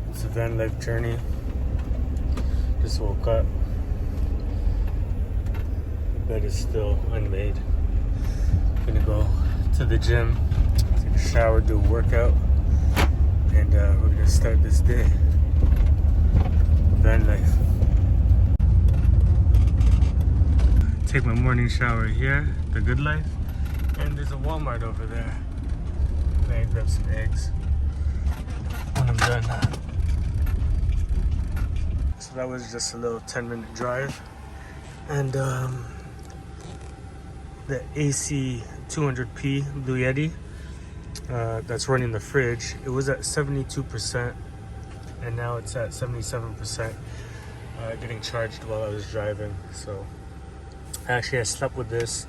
It's a van life journey. Just woke up. The bed is still unmade. Gonna go to the gym, take a shower, do a workout, and we're gonna start this day. Van life. Take my morning shower here, the Good Life, and there's a Walmart over there. I'm gonna grab some eggs when I'm done. So that was just a little 10-minute drive, and the AC 200p Blue Yeti that's running the fridge, it was at 72%, and now it's at 77%, getting charged while I was driving. So actually I slept with this.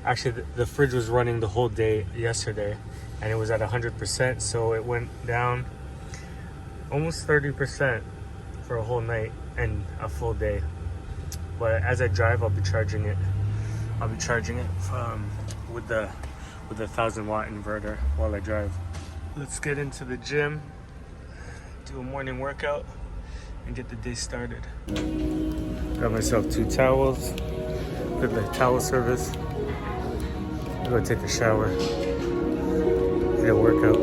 Actually the fridge was running the whole day yesterday, and it was at 100%, so it went down almost 30% for a whole night and a full day. But as I drive, I'll be charging it with the 1,000-watt inverter while I drive. Let's get into the gym, do a morning workout, and get the day started. Got myself 2 towels for the towel service. I'm gonna take a shower, get a workout.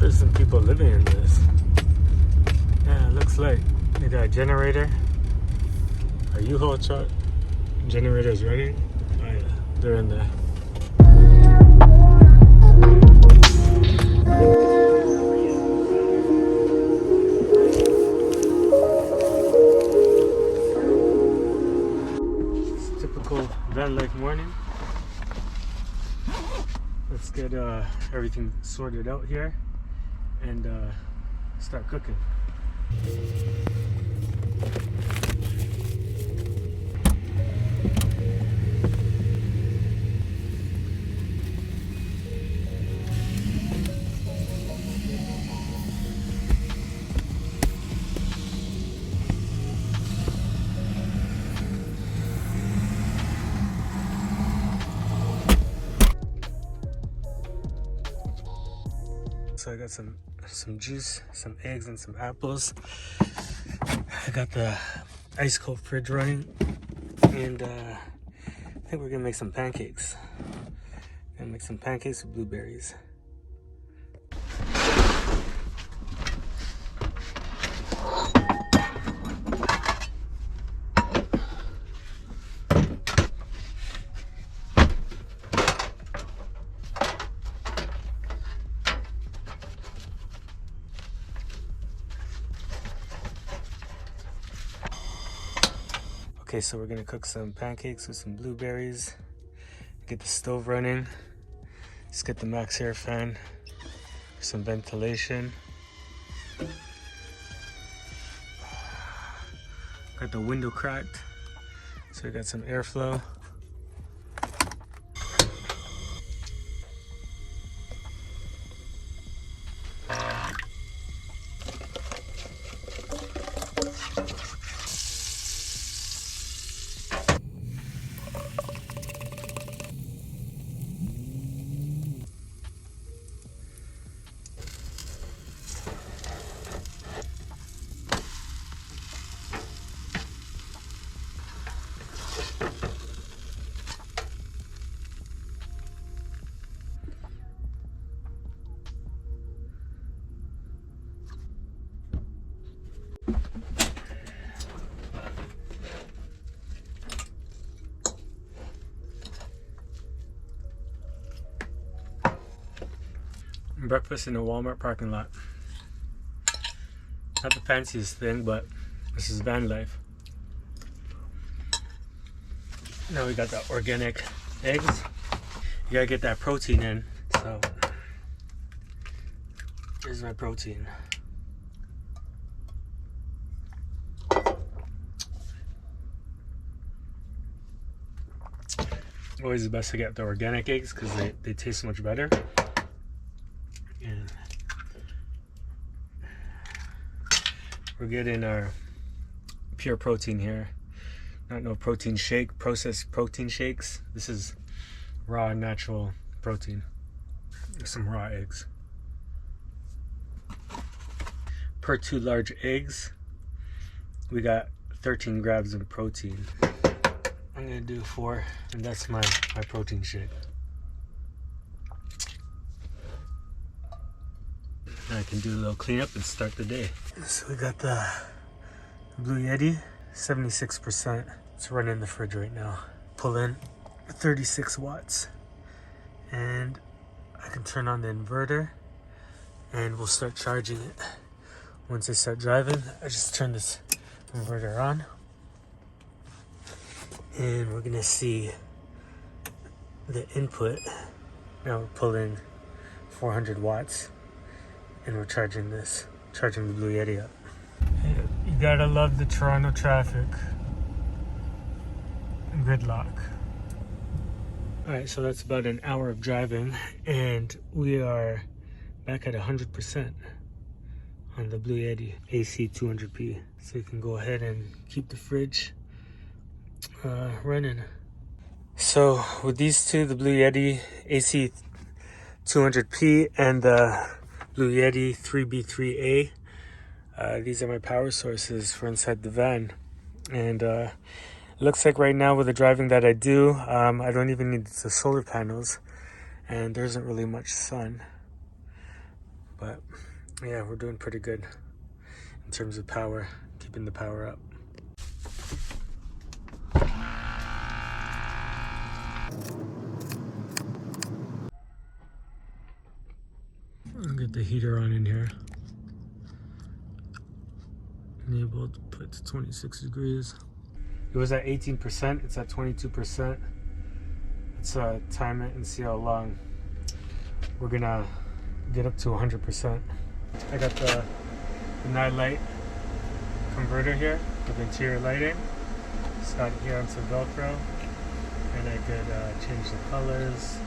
There's some people living in this. Yeah, it looks like they got a generator, a U-Haul truck. Generator's running. Oh yeah, they're in there. It's a typical van life morning. Let's get everything sorted out here and start cooking. So I got some juice, some eggs, and some apples. I got the ice cold fridge running, and I think we're gonna make some pancakes. Gonna make some pancakes with blueberries. Okay, so we're gonna cook some pancakes with some blueberries. Get the stove running. Just get the max air fan for some ventilation. Got the window cracked, so we got some airflow. Breakfast in a Walmart parking lot. Not the fanciest thing, but this is VanLife. Now we got the organic eggs. You gotta get that protein in, so here's my protein. Always best to get the organic eggs because they taste much better. And we're getting our pure protein here. Not no protein shake, processed protein shakes. This is raw, natural protein. Some raw eggs. Per 2 large eggs, we got 13 grams of protein. I'm gonna do 4, and that's my protein shake. Now I can do a little cleanup and start the day. So we got the Blue Yeti, 76%. It's running in the fridge right now. Pull in 36 watts. And I can turn on the inverter and we'll start charging it. Once I start driving, I just turn this inverter on. And we're gonna see the input. Now we're pulling 400 watts and we're charging the Blue Yeti up. You gotta love the Toronto traffic. Gridlock. Alright, so that's about an hour of driving and we are back at 100% on the Blue Yeti AC 200p. So you can go ahead and keep the fridge running. So with these two, the Blue Yeti AC 200p and the Blue Yeti 3B3A, these are my power sources for inside the van. And it looks like right now with the driving that I do, I don't even need the solar panels and there isn't really much sun. But yeah, we're doing pretty good in terms of power, keeping the power up. I'll get the heater on in here. Enabled, put to 26 degrees. It was at 18%, it's at 22%. Let's time it and see how long. We're gonna get up to 100%. I got the night light converter here with interior lighting. Just got it here on some Velcro. And I could change the colors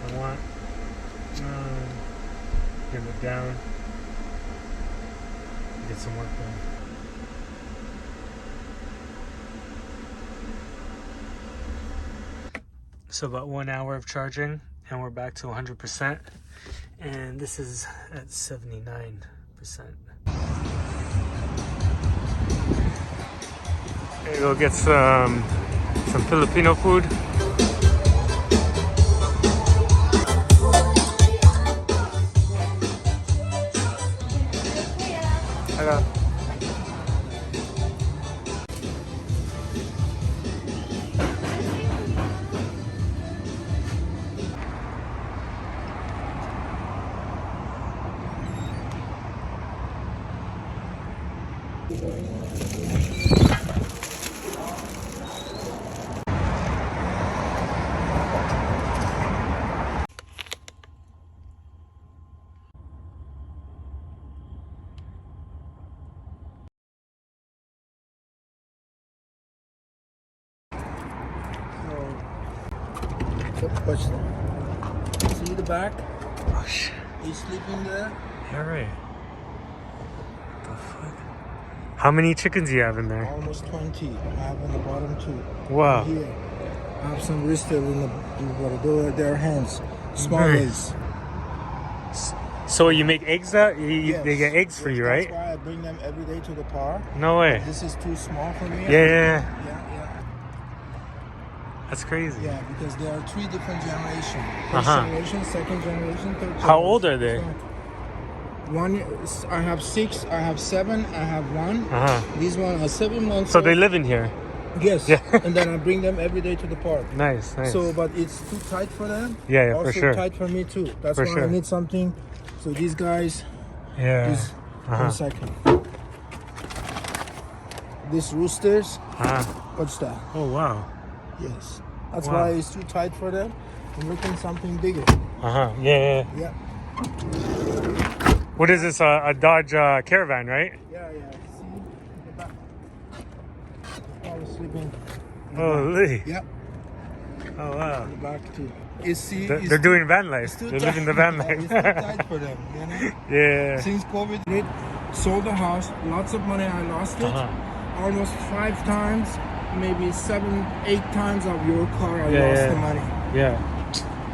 I want. Dim it down. Get some work done. So about 1 hour of charging and we're back to 100%. And this is at 79%. There you go, get some Filipino food. Watch them. See the back? Oh shit. You sleeping there? Alright. What the fuck? How many chickens do you have in there? Almost 20. I have on the bottom too. Wow. Here. I have some wristed in their hands. Small eggs. So you make eggs out? Yes. They get eggs for you, right? That's why I bring them every day to the car. No way. This is too small for me. Yeah. Yeah. That's crazy. Yeah, because there are 3 different generations. First generation, second generation, third generation. How old are they? One, I have 6, I have 7, I have 1. Uh-huh. These one are 7 months So old. they live in here? Yes. Yeah. And then I bring them every day to the park. Nice, nice. So, but it's too tight for them. Yeah, yeah, Also for sure. tight for me too. That's For why sure. I need something. So these guys, Yeah. this 1 second. These roosters, what's that? Oh, wow. Yes. That's Wow. why it's too tight for them. I'm looking something bigger. Yeah, yeah. Yeah. What is this? A Dodge Caravan, right? Yeah, yeah. See the back. They're probably sleeping. in the Holy. back. Yep. Oh, wow. In the back too. You see, They're doing van life. it's too They're tight. living the van Yeah, life. it's too tight for them. You know? Yeah. Since COVID hit, sold the house, lots of money. I lost it almost 5 times, maybe 7, 8 times of your car. I lost the money. Yeah.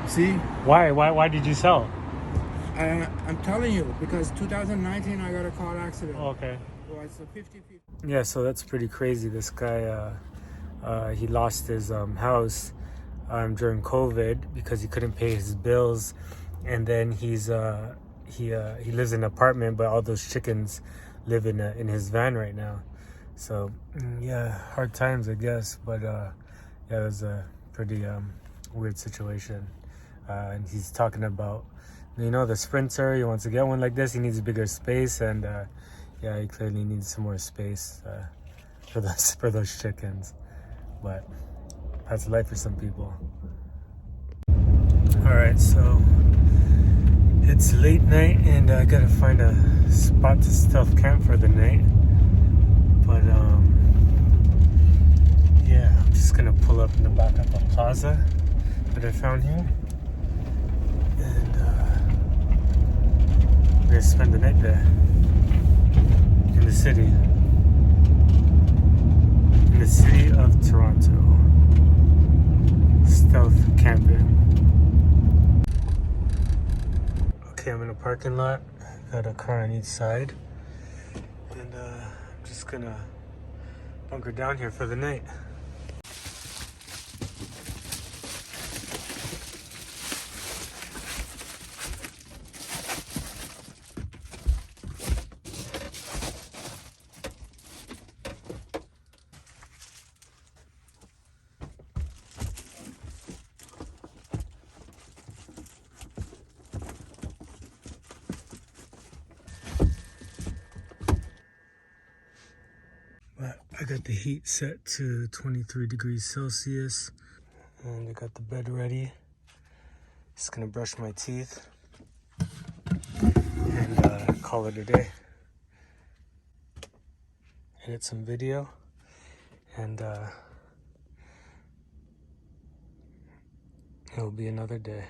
See? Why did you sell? I'm telling you, because 2019 I got a car accident. Oh, okay. Well, it's a 50-50. Yeah, so that's pretty crazy. This guy, he lost his house during COVID because he couldn't pay his bills, and then he lives in an apartment, but all those chickens live in his van right now. So yeah, hard times, I guess. But yeah, it was a pretty weird situation. And he's talking about, the Sprinter. He wants to get one like this. He needs a bigger space, and yeah, he clearly needs some more space for those chickens. But that's life for some people. All right, so it's late night, and I gotta find a spot to stealth camp for the night. But yeah, I'm just gonna pull up in the back of the plaza that I found here, and we're gonna spend the night there in the city of Toronto. Stealth camping. Okay, I'm in a parking lot. Got a car on each side, and I'm just gonna bunker down here for the night. But I got the heat set to 23 degrees Celsius, and I got the bed ready. Just gonna brush my teeth and call it a day. Edit some video, and it'll be another day.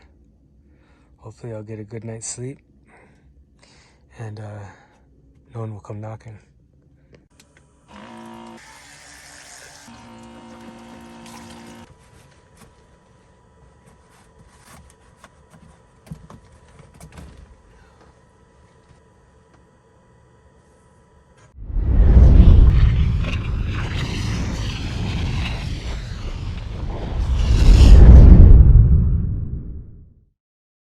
Hopefully I'll get a good night's sleep, and no one will come knocking.